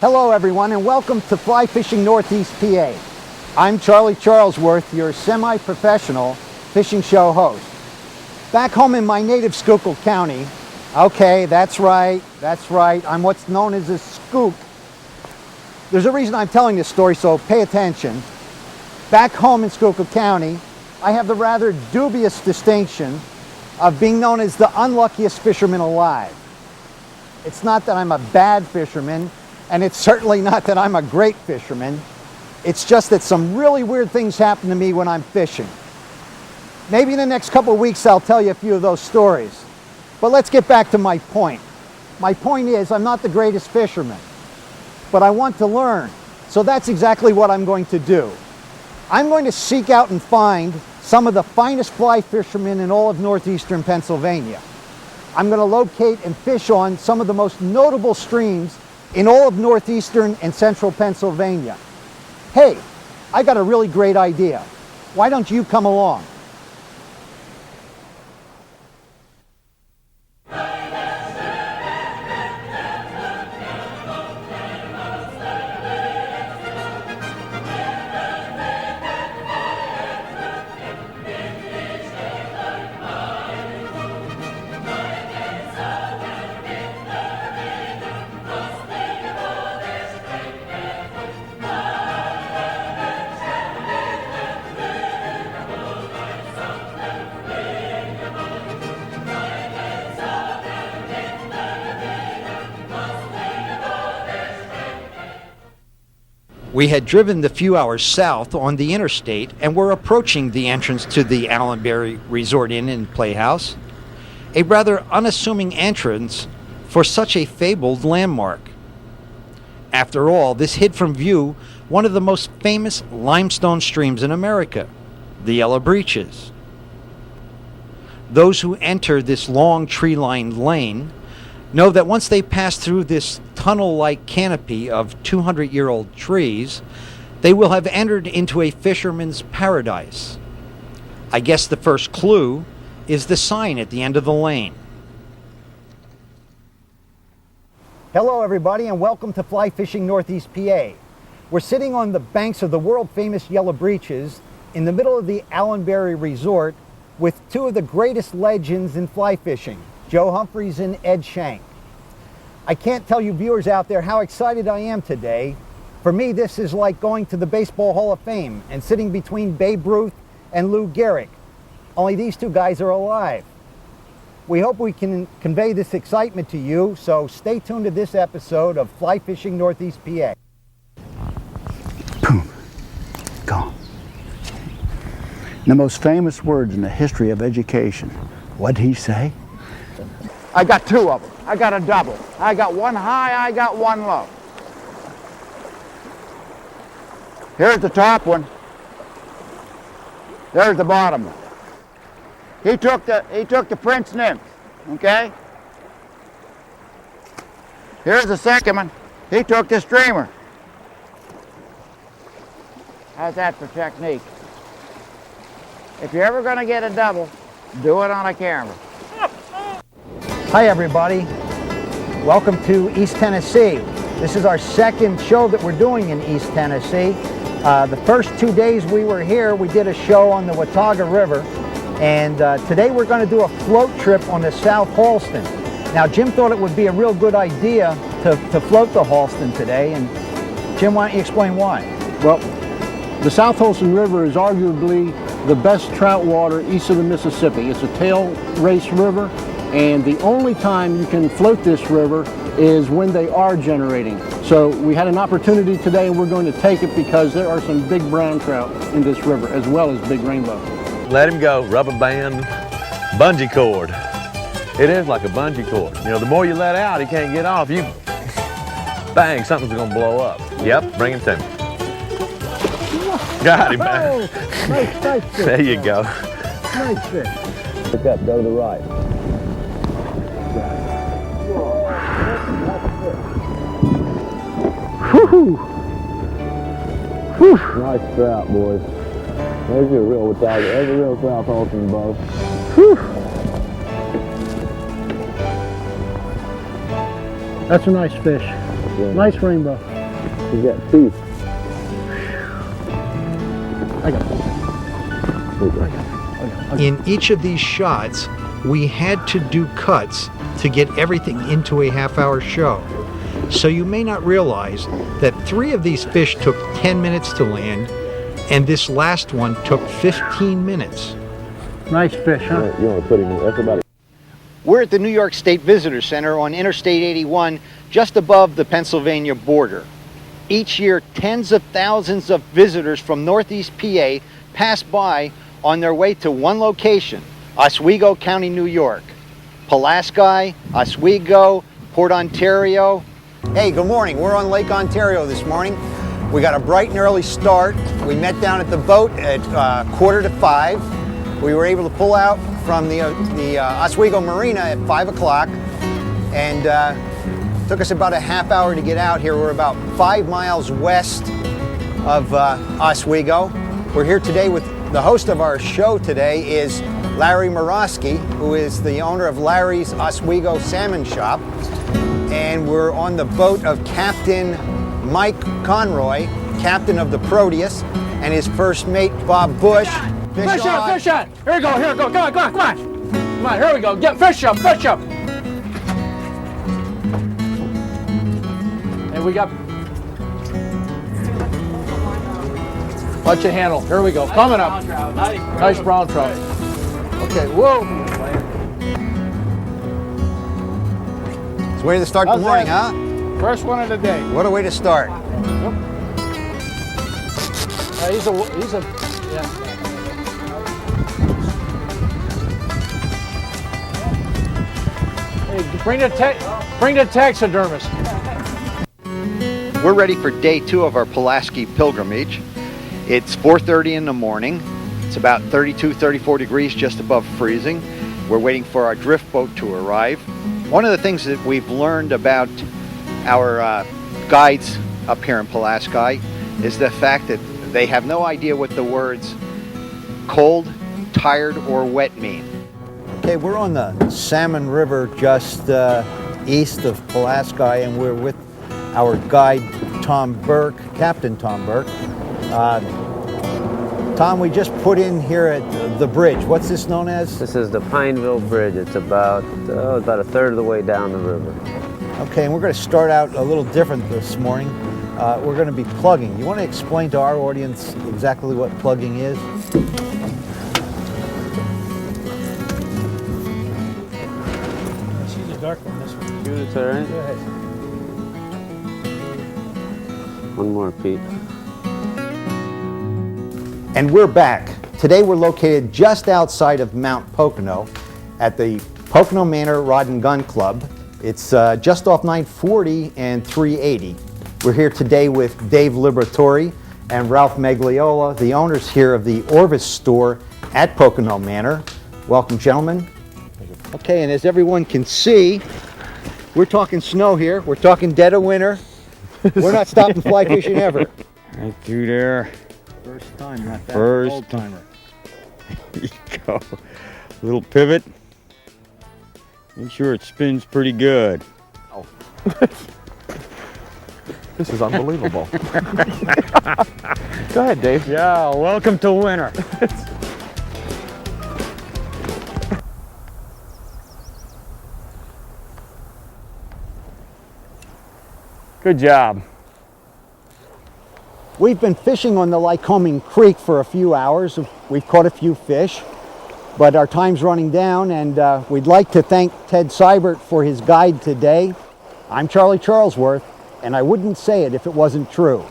Hello everyone and welcome to Flyfishing Northeast PA. I'm Charlie Charlesworth, your semi-professional fishing show host. Back home in my native Schuylkill County, okay, that's right, I'm what's known as a skook. There's a reason I'm telling this story, so pay attention. Back home in Schuylkill County, I have the rather dubious distinction of being known as the unluckiest fisherman alive. It's not that I'm a bad fisherman, and it's certainly not that I'm a great fisherman. It's just that some really weird things happen to me when I'm fishing. Maybe in the next couple of weeks I'll tell you a few of those stories. But let's get back to my point. My point is, I'm not the greatest fisherman, but I want to learn. So that's exactly what I'm going to do. I'm going to seek out and find some of the finest fly fishermen in all of northeastern Pennsylvania. I'm going to locate and fish on some of the most notable streams in all of northeastern and central Pennsylvania. Hey, I got a really great idea. Why don't you come along? We had driven the few hours south on the interstate and were approaching the entrance to the Allenberry Resort Inn and Playhouse, a rather unassuming entrance for such a fabled landmark. After all, this hid from view one of the most famous limestone streams in America, the Yellow Breeches. Those who enter this long tree-lined lane know that once they pass through this tunnel-like canopy of 200-year-old trees, they will have entered into a fisherman's paradise. I guess the first clue is the sign at the end of the lane. Hello everybody and welcome to Flyfishing Northeast PA. We're sitting on the banks of the world-famous Yellow Breeches in the middle of the Allenberry Resort with two of the greatest legends in fly fishing, Joe Humphreys and Ed Shank. I can't tell you viewers out there how excited I am today. For me, this is like going to the Baseball Hall of Fame and sitting between Babe Ruth and Lou Gehrig. Only these two guys are alive. We hope we can convey this excitement to you, so stay tuned to this episode of Fly Fishing Northeast PA. Boom. Gone. The most famous words in the history of education. What'd he say? I got two of them. I got a double. I got one high, I got one low. Here's the top one. There's the bottom one. He took the Prince Nymph, okay? Here's the second one. He took the streamer. How's that for technique? If you're ever gonna get a double, do it on a camera. Hi everybody, welcome to East Tennessee. This is our second show that we're doing in East Tennessee. The first 2 days we were here, we did a show on the Watauga River, and today we're going to do a float trip on the South Holston. Now Jim thought it would be a real good idea to float the Holston today, and Jim, why don't you explain why? Well, the South Holston River is arguably the best trout water east of the Mississippi. It's a tail race river, and the only time you can float this river is when they are generating. So we had an opportunity today and we're going to take it because there are some big brown trout in this river as well as big rainbow. Let him go, rubber band, bungee cord. It is like a bungee cord. You know, the more you let out, he can't get off. You, bang, something's gonna blow up. Yep, bring him to me. Got him, man. Nice fish. There you go. Nice fish. Pick up, go to the right. Whew. Whew. Nice trout, boys. There's your real Watauga. There's a real South Holston, bow. Whew. That's a nice fish. Nice rainbow. He's got teeth. In each of these shots, we had to do cuts to get everything into a half-hour show. So you may not realize that 3 of these fish took 10 minutes to land, and this last one took 15 minutes. Nice fish, huh? You want to put him in, that's about it. We're at the New York State Visitor Center on Interstate 81, just above the Pennsylvania border. Each year, tens of thousands of visitors from Northeast PA pass by on their way to one location, Oswego County, New York. Pulaski, Oswego, Port Ontario. Hey, good morning. We're on Lake Ontario this morning. We got a bright and early start. We met down at the boat at 4:45. We were able to pull out from the Oswego Marina at 5 o'clock, and took us about a half hour to get out here. We're about 5 miles west of Oswego. We're here today with the host of our show today is Larry Morosky, who is the owner of Larry's Oswego Salmon Shop. And we're on the boat of Captain Mike Conroy, captain of the Proteus, and his first mate, Bob Bush. Fish on, fish on. Here we go, here we go. Come on, come on, come on. Come on, here we go. Get fish up, fish up. And we got... Watch your handle. Here we go. Coming up. Nice brown trout. Okay, whoa. It's a way to start the morning, huh? First one of the day. What a way to start. Yep. He's a, yeah. Hey, bring the taxidermist. We're ready for day 2 of our Pulaski pilgrimage. It's 4:30 in the morning. It's about 32, 34 degrees, just above freezing. We're waiting for our drift boat to arrive. One of the things that we've learned about our guides up here in Pulaski is the fact that they have no idea what the words cold, tired, or wet mean. Okay, we're on the Salmon River just east of Pulaski, and we're with our guide, Tom Burke, Captain Tom Burke. Tom, we just put in here at the bridge. What's this known as? This is the Pineville Bridge. It's about a third of the way down the river. Okay, and we're going to start out a little different this morning. We're going to be plugging. You want to explain to our audience exactly what plugging is? She's a dark one, this one. Shoot it, all right? Go ahead. One more, Pete. And we're back. Today we're located just outside of Mount Pocono at the Pocono Manor Rod and Gun Club. It's just off 940 and 380. We're here today with Dave Liberatore and Ralph Magliola, the owners here of the Orvis store at Pocono Manor. Welcome, gentlemen. Okay, and as everyone can see, we're talking snow here. We're talking dead of winter. We're not stopping fly fishing ever. Right through there. First time, not that First. old timer. There you go. Little pivot. Make sure it spins pretty good. Oh. This is unbelievable. Go ahead, Dave. Yeah, welcome to winter. Good job. We've been fishing on the Lycoming Creek for a few hours. We've caught a few fish, but our time's running down, and we'd like to thank Ted Seibert for his guide today. I'm Charlie Charlesworth, and I wouldn't say it if it wasn't true.